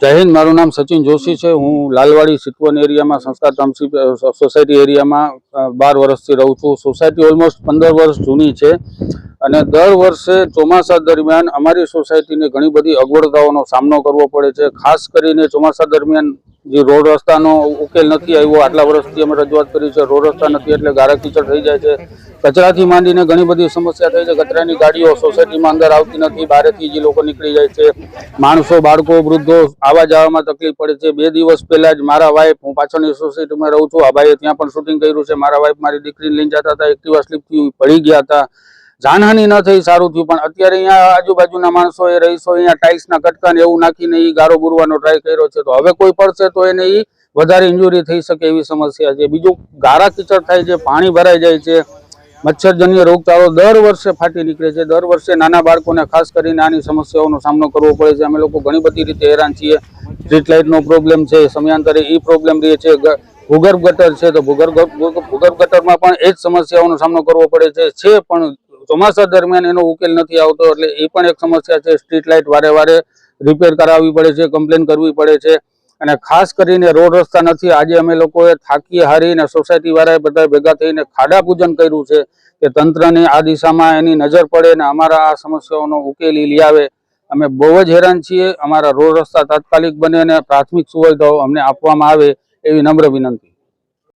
जय हिंद। मारू नाम सचिन जोशी है। हूँ लालवाड़ी सिटवन एरिया में संस्कार टाउनशिप सोसायटी एरिया में 12 वर्षथी रहूँ छूँ। सोसायटी ऑलमोस्ट 15 वर्ष जूनी है અને દર વર્ષે ચોમાસા દરમિયાન અમારી સોસાયટીને ઘણી બધી અગવડતાઓનો સામનો કરવો પડે છે। ખાસ કરીને ચોમાસા દરમિયાન જે રોડ રસ્તાનો ઉકેલ નથી આવ્યો, આટલા વર્ષથી અમે રજૂઆત કરી છે, રોડ રસ્તા નથી એટલે ગારા કીચડ થઈ જાય છે। કચરાથી માંડીને ઘણી બધી સમસ્યા થઈ છે। કચરાની ગાડીઓ સોસાયટીમાં અંદર આવતી નથી, બહારથી જે લોકો નીકળી જાય છે। માણસો, બાળકો, વૃદ્ધો આવા જવામાં તકલીફ પડે છે। 2 દિવસ પહેલા જ મારા વાઇફ, હું પાછળની સોસાયટીમાં રહું છું, આ ભાઈએ ત્યાં પણ શૂટિંગ કર્યું છે, મારા વાઇફ મારી દીકરીને લઈને જતા હતા, એક્ટિવા સ્લીપથી પડી ગયા હતા, જાનહાની ન થઈ, સારું થયું। પણ અત્યારે અહીંયા આજુબાજુના માણસોએ, રહીશો અહીંયા ટાઇલ્સના કટકા ને એવું નાખીને એ ગારો બુરવાનો ટ્રાય કર્યો છે। તો હવે કોઈ પડશે તો એને એ વધારે ઇન્જુરી થઈ શકે એવી સમસ્યા છે। બીજું ગારા કીચડ થાય છે, પાણી ભરાઈ જાય છે, મચ્છરજન્ય રોગચાળો દર વર્ષે ફાટી નીકળે છે। દર વર્ષે નાના બાળકોને ખાસ કરીને આની સમસ્યાઓનો સામનો કરવો પડે છે। અમે લોકો ઘણી બધી રીતે હેરાન છીએ। સ્ટ્રીટ લાઇટનો પ્રોબ્લેમ છે, સમયાંતરે એ પ્રોબ્લેમ રહે છે। ભૂગર્ભ ગટર છે તો ભૂગર્ભ ગટરમાં પણ એ જ સમસ્યાઓનો સામનો કરવો પડે છે પણ ચોમાસા દરમિયાન એનો ઉકેલ નથી આવતો એટલે એ પણ એક સમસ્યા છે। સ્ટ્રીટ લાઇટ વારે વારે રિપેર કરાવવી પડે છે, કમ્પ્લેન કરવી પડે છે અને ખાસ કરીને રોડ રસ્તા નથી। આજે અમે લોકોએ થાકી હારીને સોસાયટી વાળાએ બધા ભેગા થઈને ખાડા પૂજન કર્યું છે કે તંત્રની આ દિશામાં એની નજર પડે ને અમારા આ સમસ્યાઓનો ઉકેલ લઈ આવે। અમે બહુ જ હેરાન છીએ। અમારા રોડ રસ્તા તાત્કાલિક બને અને પ્રાથમિક સુવિધાઓ અમને આપવામાં આવે એવી નમ્ર વિનંતી।